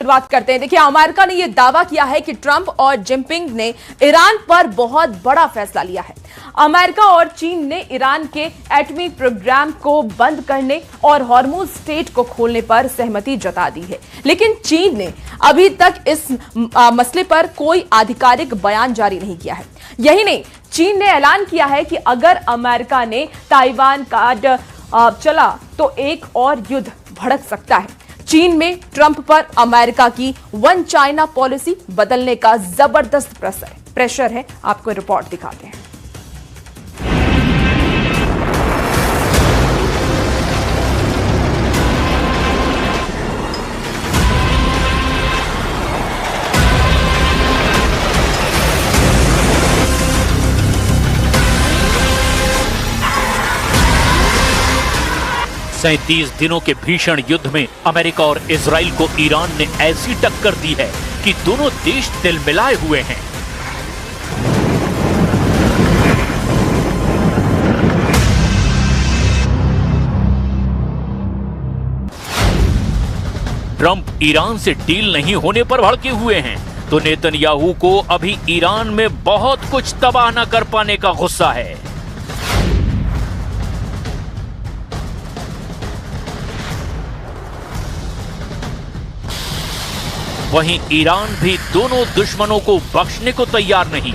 शुरुआत करते हैं। देखिए, अमेरिका ने यह दावा किया है कि ट्रंप और जिनपिंग ने ईरान पर बहुत बड़ा फैसला लिया है। अमेरिका और चीन ने ईरान के एटमी प्रोग्राम को बंद करने और हॉर्मुज स्ट्रेट को खोलने पर सहमति जता दी है, लेकिन चीन ने अभी तक इस मसले पर कोई आधिकारिक बयान जारी नहीं किया है। यही नहीं, चीन ने ऐलान किया है कि अगर अमेरिका ने ताइवान कार्ड चला तो एक और युद्ध भड़क सकता है। चीन में ट्रंप पर अमेरिका की वन चाइना पॉलिसी बदलने का जबरदस्त प्रेशर है। आपको रिपोर्ट दिखाते हैं। 37 दिनों के भीषण युद्ध में अमेरिका और इजराइल को ईरान ने ऐसी टक्कर दी है कि दोनों देश तिलमिलाए हुए हैं। ट्रंप ईरान से डील नहीं होने पर भड़के हुए हैं, तो नेतन्याहू को अभी ईरान में बहुत कुछ तबाह न कर पाने का गुस्सा है। वहीं ईरान भी दोनों दुश्मनों को बख्शने को तैयार नहीं।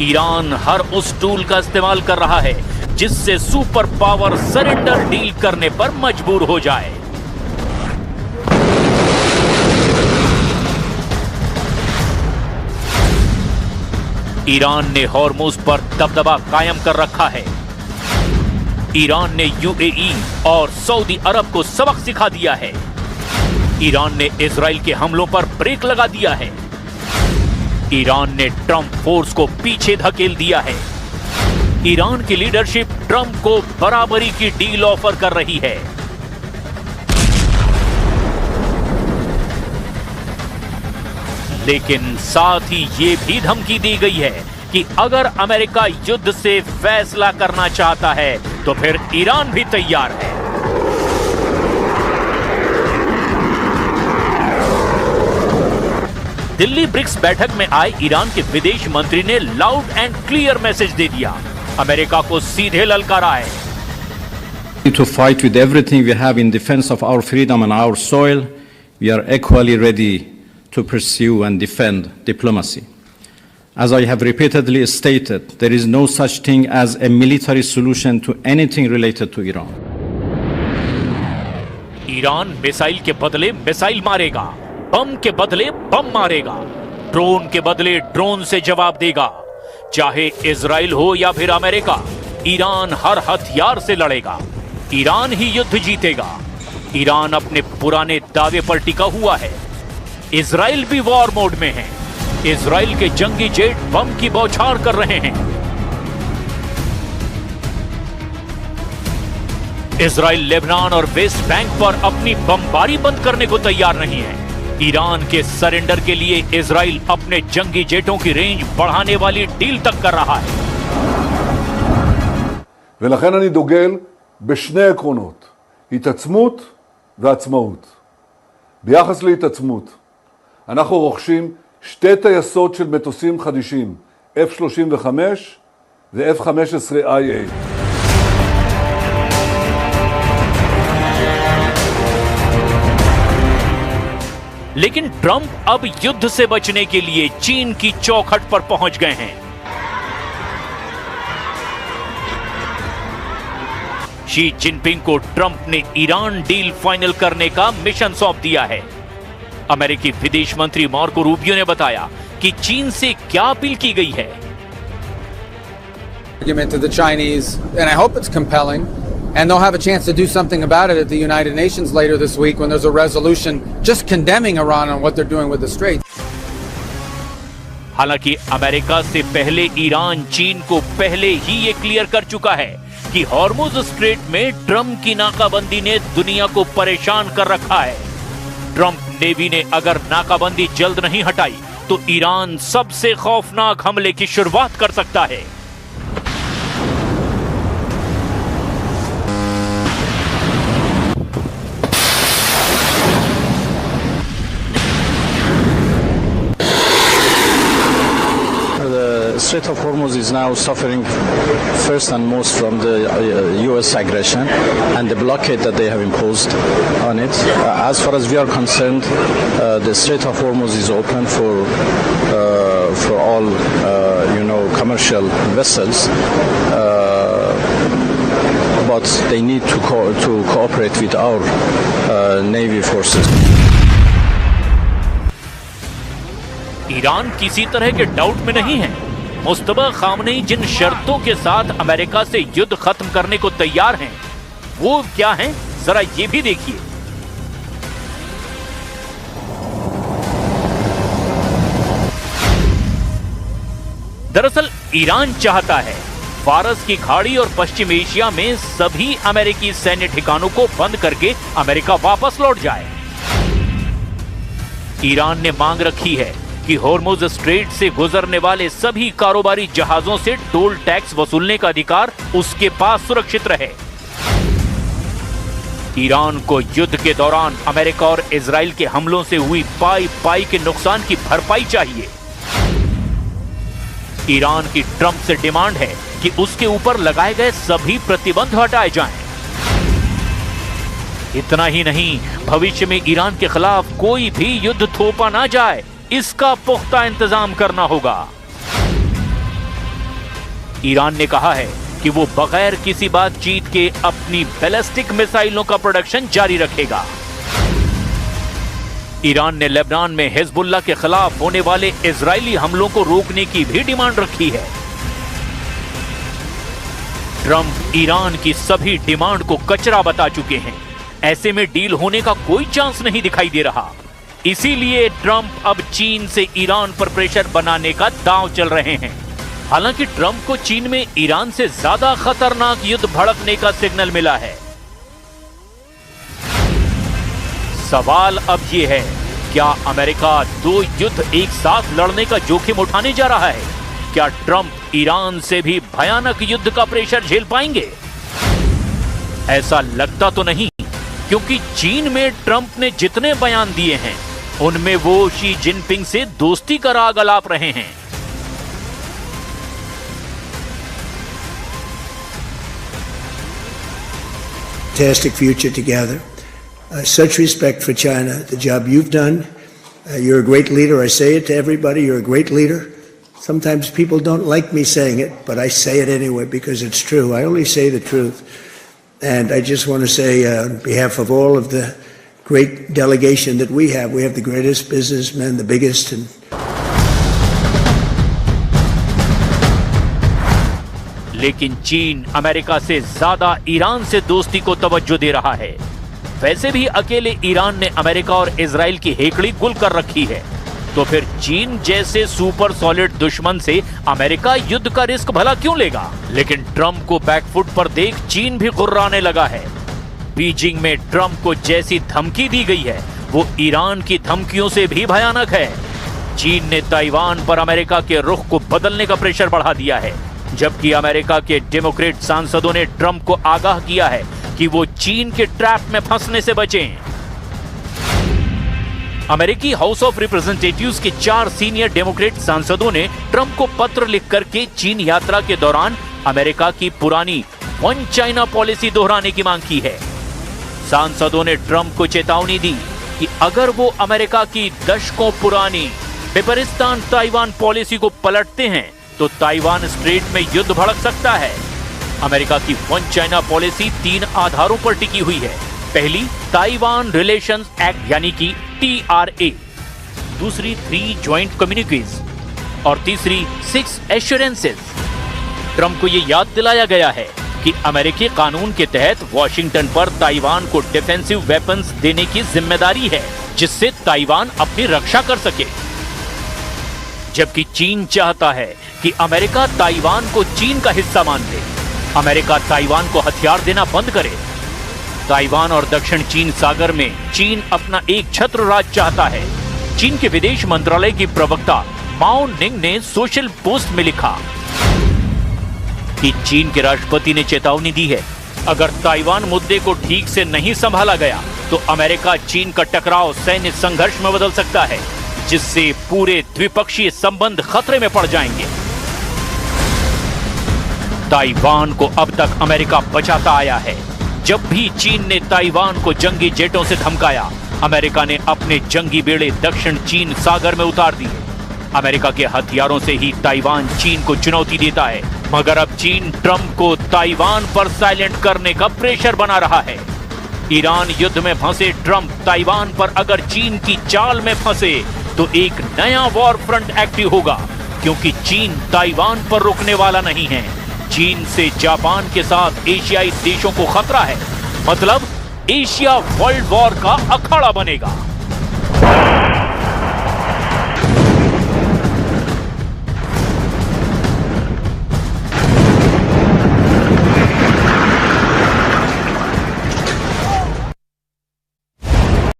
ईरान हर उस टूल का इस्तेमाल कर रहा है जिससे सुपर पावर सरेंडर डील करने पर मजबूर हो जाए। ईरान ने हॉर्मुज पर दबदबा कायम कर रखा है। ईरान ने यूएई और सऊदी अरब को सबक सिखा दिया है। ईरान ने इजराइल के हमलों पर ब्रेक लगा दिया है। ईरान ने ट्रंप फोर्स को पीछे धकेल दिया है। ईरान की लीडरशिप ट्रंप को बराबरी की डील ऑफर कर रही है। लेकिन साथ ही ये भी धमकी दी गई है कि अगर अमेरिका युद्ध से फैसला करना चाहता है तो फिर ईरान भी तैयार है। दिल्ली ब्रिक्स बैठक में आए ईरान के विदेश मंत्री ने लाउड एंड क्लियर मैसेज दे दिया। अमेरिका को सीधे ललकारा है। To fight with everything we have in defense of our freedom and our soil, we are equally ready to pursue and defend diplomacy. As I have repeatedly stated, there is no such thing as a military solution to anything related to Iran. Iran missile के बदले missile मारेगा, बम के बदले बम मारेगा, drone के बदले drone से जवाब देगा। चाहे इजराइल हो या फिर अमेरिका, ईरान हर हथियार से लड़ेगा। ईरान ही युद्ध जीतेगा। ईरान अपने पुराने दावे पर टिका हुआ है। इजराइल भी वॉर मोड में है। इजराइल के जंगी जेट बम की बौछार कर रहे हैं। इजराइल लेबनान और वेस्ट बैंक पर अपनी बमबारी बंद करने को तैयार नहीं है। ईरान के सरेंडर के लिए इजराइल अपने जंगी जेटों की रेंज बढ़ाने वाली डील तक कर रहा है। ולכן אני דוגל בשני עקרונות, התעצמות ועצמאות. ביחס להתעצמות, אנחנו רוכשים שתי טייסות של מטוסים חדישים, F-35 ו-F-15IA. लेकिन ट्रंप अब युद्ध से बचने के लिए चीन की चौखट पर पहुंच गए हैं। शी जिनपिंग को ट्रंप ने ईरान डील फाइनल करने का मिशन सौंप दिया है। अमेरिकी विदेश मंत्री मार्को रूबियो ने बताया कि चीन से क्या अपील की गई है। To the Chinese, and I hope it's compelling. And they'll have a chance to do something about it at the United Nations later this week when there's a resolution just condemning Iran on what they're doing with the Strait. हालांकि America से पहले Iran चीन को पहले ही ये clear कर चुका है कि हॉर्मुज स्ट्रेट में ट्रंप की नाकाबंदी ने दुनिया को परेशान कर रखा है। ट्रंप नेवी ने अगर नाकाबंदी जल्द नहीं हटाई तो ईरान सबसे खौफनाक हमले की शुरुआत कर सकता है। Strait of Hormuz is now suffering first and most from the U.S. aggression and the blockade that they have imposed on it. As far as we are concerned, the Strait of Hormuz is open for all, commercial vessels. But they need to cooperate with our Navy forces. Iran किसी तरह के doubt में नहीं है। Mustafa Khamenei जिन शर्तों के साथ America से युद्ध खत्म करने को तैयार हैं, वो क्या हैं? जरा ये भी देखिए। दरअसल ईरान चाहता है फारस की खाड़ी और पश्चिम एशिया में सभी अमेरिकी सैन्य ठिकानों को बंद करके अमेरिका वापस लौट जाए। ईरान ने मांग रखी है कि होर्मुज स्ट्रेट से गुजरने वाले सभी कारोबारी जहाजों से टोल टैक्स वसूलने का अधिकार उसके पास सुरक्षित रहे। ईरान को युद्ध के दौरान अमेरिका और इजराइल के हमलों से हुई पाई के नुकसान की भरपाई चाहिए। ईरान की ट्रंप से डिमांड है कि उसके ऊपर लगाए गए सभी प्रतिबंध हटाए जाएं। इतना ही नहीं, भविष्य में ईरान के खिलाफ कोई भी युद्ध थोपा ना जाए, इसका पुख्ता इंतजाम करना होगा। ईरान ने कहा है कि वो बगैर किसी बातचीत के अपनी बैलिस्टिक मिसाइलों का प्रोडक्शन जारी रखेगा। ईरान ने लेबनान में हिजबुल्लाह के खिलाफ होने वाले इजरायली हमलों को रोकने की भी डिमांड रखी है। ट्रंप ईरान की सभी डिमांड को कचरा बता चुके हैं। ऐसे में डील होने का कोई चांस नहीं दिखाई दे रहा। इसीलिए ट्रंप अब चीन से ईरान पर प्रेशर बनाने का दांव चल रहे हैं। हालांकि ट्रंप को चीन में ईरान से ज्यादा खतरनाक युद्ध भड़कने का सिग्नल मिला है। सवाल अब यह है, क्या अमेरिका दो युद्ध एक साथ लड़ने का जोखिम उठाने जा रहा है? क्या ट्रंप ईरान से भी भयानक युद्ध का प्रेशर झेल पाएंगे? ऐसा लगता तो नहीं, क्योंकि चीन में ट्रंप ने जितने बयान दिए हैं उनमें वो शी जिनपिंग से दोस्ती का राग अलाप रहे हैं। Fantastic future together. Such respect for China, the job you've done. You're a great leader. I say it to everybody. You're a great leader. Sometimes people don't like me saying it, but I say it anyway because it's true. I only say the truth. And I just want to say, on behalf of all of the great delegation that we have the greatest businessmen, the biggest. लेकिन चीन America से ज्यादा Iran से दोस्ती को तवज्जो दे रहा है। वैसे भी अकेले ईरान ने अमेरिका और इजराइल की हेकड़ी गुल कर रखी है, तो फिर चीन जैसे सुपर सॉलिड दुश्मन से अमेरिका युद्ध का रिस्क भला क्यों लेगा? लेकिन ट्रंप को बैकफुट पर देख चीन भी गुर्राने लगा है। बीजिंग में ट्रंप को जैसी धमकी दी गई है, वो ईरान की धमकियों से भी भयानक है। चीन ने ताइवान पर अमेरिका के रुख को बदलने का प्रेशर बढ़ा दिया है, जबकि अमेरिका के डेमोक्रेट सांसदों ने ट्रंप को आगाह किया है कि वो चीन के ट्रैप में फंसने से बचें। अमेरिकी हाउस ऑफ रिप्रेजेंटेटिव्स के 4 सीनियर डेमोक्रेट सांसदों ने ट्रंप को पत्र लिख करके चीन यात्रा के दौरान अमेरिका की पुरानी वन चाइना पॉलिसी दोहराने की मांग की है। सांसदों ने ट्रंप को चेतावनी दी कि अगर वो अमेरिका की दशकों पुरानी बेपरिस्तान ताइवान पॉलिसी को पलटते हैं तो ताइवान स्ट्रेट में युद्ध भड़क सकता है। अमेरिका की वन चाइना पॉलिसी 3 आधारों पर टिकी हुई है। पहली, ताइवान रिलेशंस एक्ट यानी कि TRA, दूसरी 3 ज्वाइंट कम्युनिकेज और तीसरी 6 एश्योरेंसेस। ट्रंप को यह याद दिलाया गया है कि अमेरिकी कानून के तहत वॉशिंगटन पर ताइवान को डिफेंसिव वेपन्स देने की जिम्मेदारी है, जिससे ताइवान अपनी रक्षा कर सके। जबकि चीन चाहता है कि अमेरिका ताइवान को चीन का हिस्सा मान ले, अमेरिका ताइवान को हथियार देना बंद करे। ताइवान और दक्षिण चीन सागर में चीन अपना एक छत्र राज चाहता है। चीन के विदेश मंत्रालय की प्रवक्ता माओ निंग ने सोशल पोस्ट में लिखा कि चीन के राष्ट्रपति ने चेतावनी दी है, अगर ताइवान मुद्दे को ठीक से नहीं संभाला गया तो अमेरिका चीन का टकराव सैन्य संघर्ष में बदल सकता है, जिससे पूरे द्विपक्षीय संबंध खतरे में पड़ जाएंगे। ताइवान को अब तक अमेरिका बचाता आया है। जब भी चीन ने ताइवान को जंगी जेटों से धमकाया, अमेरिका ने अपने जंगी बेड़े दक्षिण चीन सागर में उतार दिए। अमेरिका के हथियारों से ही ताइवान चीन को चुनौती देता है, मगर अब चीन ट्रंप को ताइवान पर साइलेंट करने का प्रेशर बना रहा है। ईरान युद्ध में फंसे ट्रंप ताइवान पर अगर चीन की चाल में फंसे तो एक नया वॉर फ्रंट एक्टिव होगा, क्योंकि चीन ताइवान पर रुकने वाला नहीं है। चीन से जापान के साथ एशियाई देशों को खतरा है, मतलब एशिया वर्ल्ड वॉर का अखाड़ा बनेगा।